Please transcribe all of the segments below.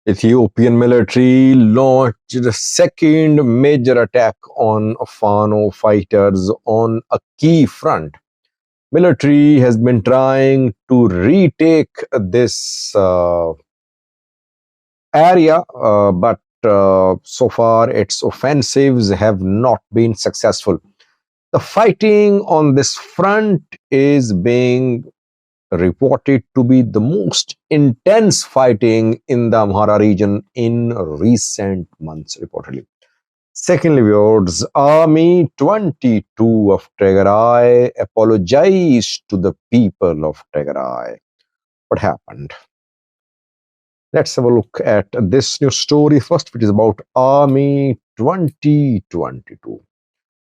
Ethiopian military launched the second major attack on Fano fighters on a key front. Military has been trying to retake this area, but so far its offensives have not been successful. The fighting on this front is being reported to be the most intense fighting in the Amhara region in recent months, reportedly. Secondly, viewers, Army 22 of Tigray apologized to the people of Tigray. What happened? Let's have a look at this news story first, which is about Army 2022.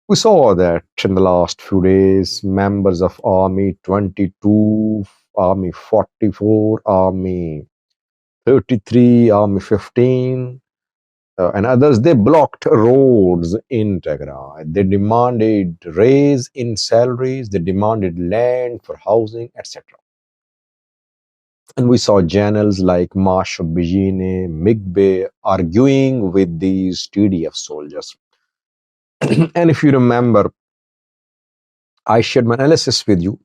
We saw that in the last few days, members of Army 22, Army 44, Army 33, Army 15, and others, they blocked roads in Tigray. They demanded raise in salaries, they demanded land for housing, etc. And we saw channels like Marshal Bijine, Migbe arguing with these TDF soldiers. And if you remember, I shared my analysis with you.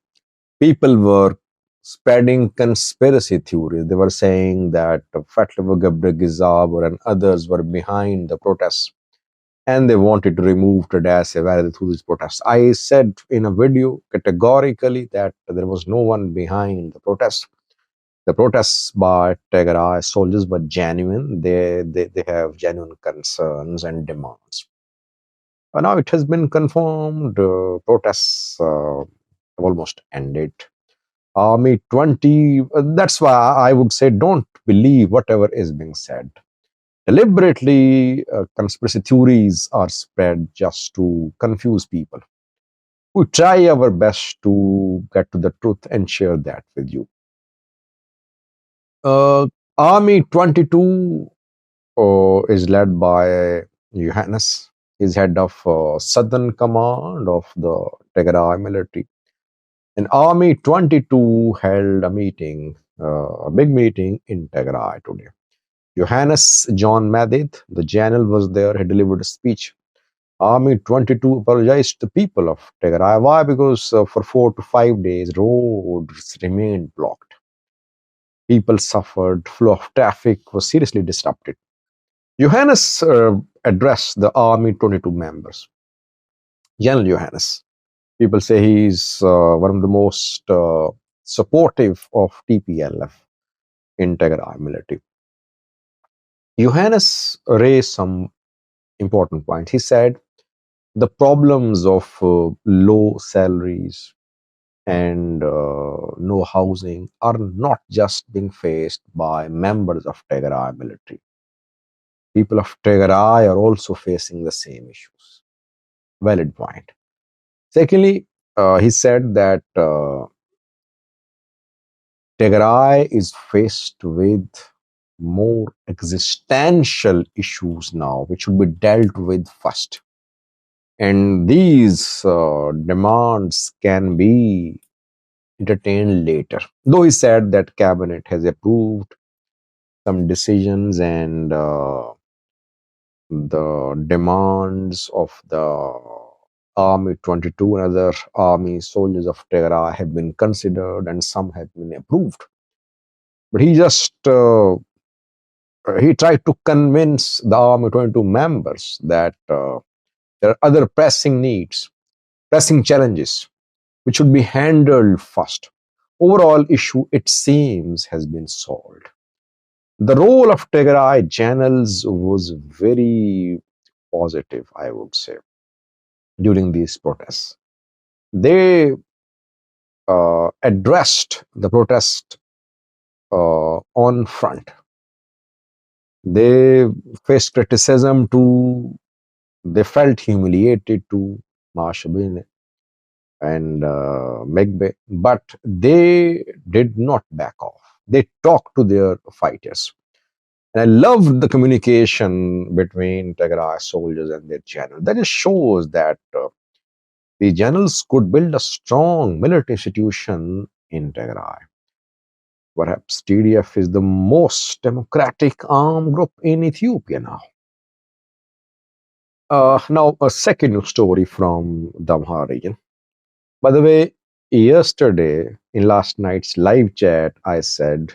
People were spreading conspiracy theories. They were saying that Fatlevo Gabregizabur and others were behind the protests and they wanted to remove Tadase through these protests. I said in a video categorically that there was no one behind the protests. The protests by Tigray soldiers were genuine. They have genuine concerns and demands. But now it has been confirmed. Protests have almost ended. Army 20. That's why I would say don't believe whatever is being said. Deliberately, conspiracy theories are spread just to confuse people. We try our best to get to the truth and share that with you. Army 22 is led by Johannes. He's head of Southern Command of the Tigray military. And Army 22 held a meeting, a big meeting in Tigray today. Johannes John Madid, the general, was there. He delivered a speech. Army 22 apologized to the people of Tigray. Why? Because for 4 to 5 days, roads remained blocked. People suffered. Flow of traffic was seriously disrupted. Johannes addressed the Army 22 members. General Johannes. People say he's one of the most supportive of TPLF in Tigray military. Johannes raised some important points. He said the problems of low salaries and no housing are not just being faced by members of Tigray military. People of Tigray are also facing the same issues. Valid point. Secondly, he said that Tigray is faced with more existential issues now, which should be dealt with first. And these demands can be entertained later. Though he said that cabinet has approved some decisions and the demands of the Army 22 and other army soldiers of Tigray have been considered and some have been approved. But he just he tried to convince the Army 22 members that there are other pressing needs, pressing challenges, which should be handled first. Overall issue, it seems, has been solved. The role of Tigray channels was very positive, I would say, during these protests. They addressed the protest on front. They faced criticism too. They felt humiliated to Mashabine and Megbe, but they did not back off. They talked to their fighters. And I loved the communication between Tigray soldiers and their general. That just shows that the generals could build a strong military institution in Tigray. Perhaps TDF is the most democratic armed group in Ethiopia now. Now, a second story from the Amhara region. By the way, yesterday in last night's live chat, I said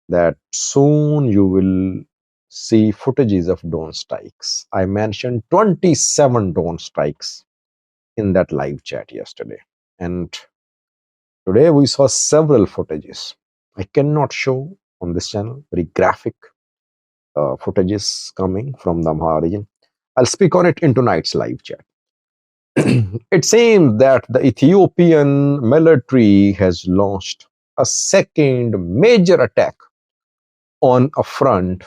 that soon you will see footages of drone strikes. I mentioned 27 drone strikes in that live chat yesterday. And today we saw several footages. I cannot show on this channel, very graphic footages coming from the Amhara region. I'll speak on it in tonight's live chat. It seems that the Ethiopian military has launched a second major attack on a front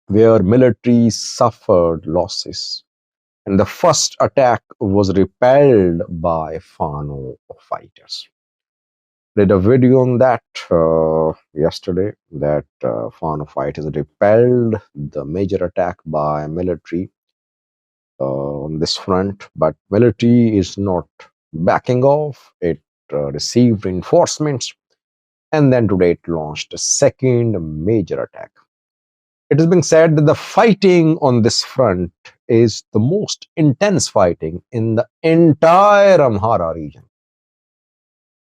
where military suffered losses. And the first attack was repelled by Fano fighters. Did a video on that yesterday that Fano fighters repelled the major attack by military on this front, but military is not backing off. It received reinforcements, and then today it launched a second major attack. It is being said that the fighting on this front is the most intense fighting in the entire Amhara region,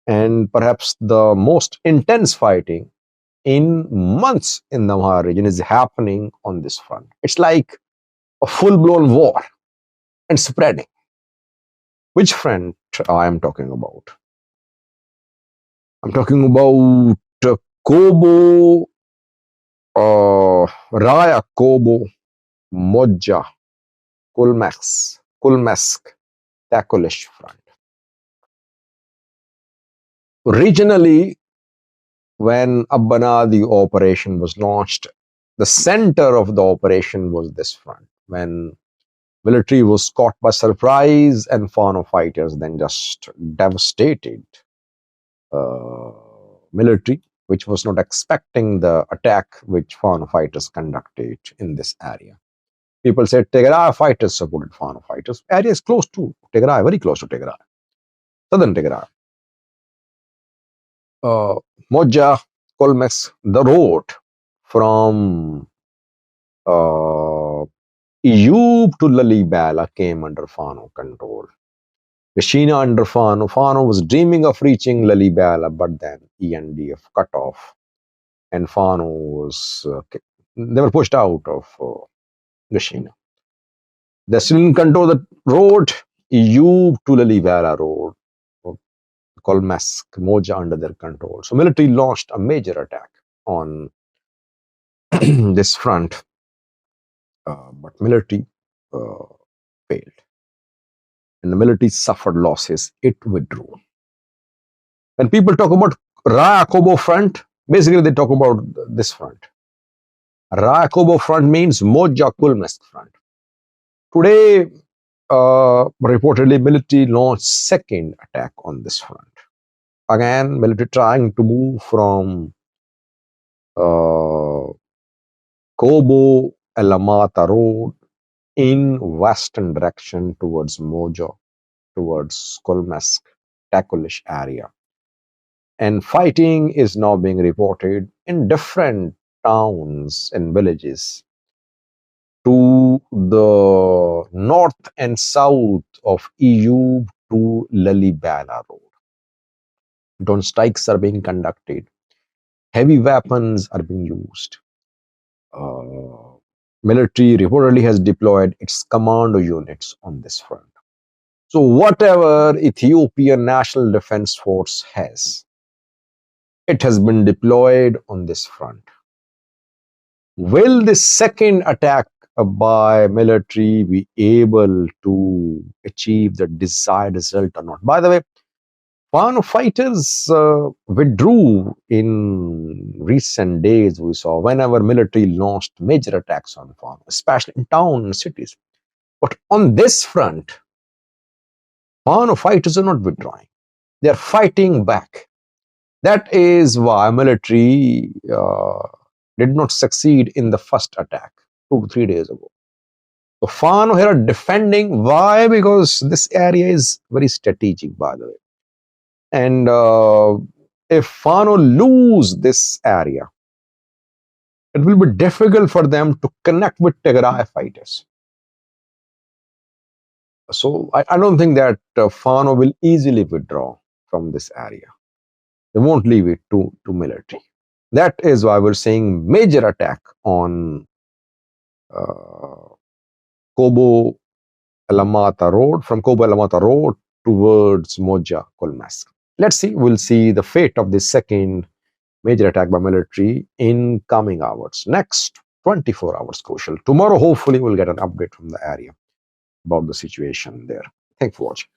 and perhaps the most intense fighting in months in the Amhara region is happening on this front. It's like a full-blown war and spreading. Which front I am talking about? I'm talking about Kobo, Raya Kobo, Moja, Kulmesk, Takulish front. Regionally, when Abbanadi operation was launched, the center of the operation was this front. When military was caught by surprise and Fano fighters then just devastated military, which was not expecting the attack which Fano fighters conducted in this area. People said Tigray fighters supported Fano fighters. Area is close to Tigray, very close to Tigray, southern Tigray. Moja, Kolmex, the road from Iyub to Lalibela came under Fano control. Gashina under Fano. Fano was dreaming of reaching Lalibela, but then ENDF cut off, and Fano was they were pushed out of Gashina. They still didn't control the road, Iyub to Lalibela road, Kolmesk, Moja under their control. So military launched a major attack on this front, but military failed. And the military suffered losses, it withdrew. When people talk about Raya Kobo front, basically they talk about this front. Raya Kobo front means Moja Kulmesk front. Today, reportedly, military launched second attack on this front. Again, military trying to move from Kobo Elamata Road in western direction towards Mojo, towards Kolmesk, Takulish area. And fighting is now being reported in different towns and villages to the north and south of EU to Lalibela Road. Drone strikes are being conducted. Heavy weapons are being used. Military reportedly has deployed its commando units on this front. So whatever Ethiopian National Defense Force has, it has been deployed on this front. Will this second attack by military be able to achieve the desired result or not? By the way, Fano fighters withdrew in recent days. We saw whenever military launched major attacks on Fano, especially in towns and cities. But on this front, Fano fighters are not withdrawing. They are fighting back. That is why military did not succeed in the first attack 2 to 3 days ago. So Fano here are defending. Why? Because this area is very strategic, by the way. And If Fano lose this area, it will be difficult for them to connect with Tigray fighters. So I don't think that Fano will easily withdraw from this area. They won't leave it to military. That is why we're saying major attack on Kobo Alamata Road, from Kobo Alamata Road towards Moja Kolmask. Let's see, we'll see the fate of this second major attack by military in coming hours. Next 24 hours crucial. Tomorrow, hopefully, we'll get an update from the area about the situation there. Thanks for watching.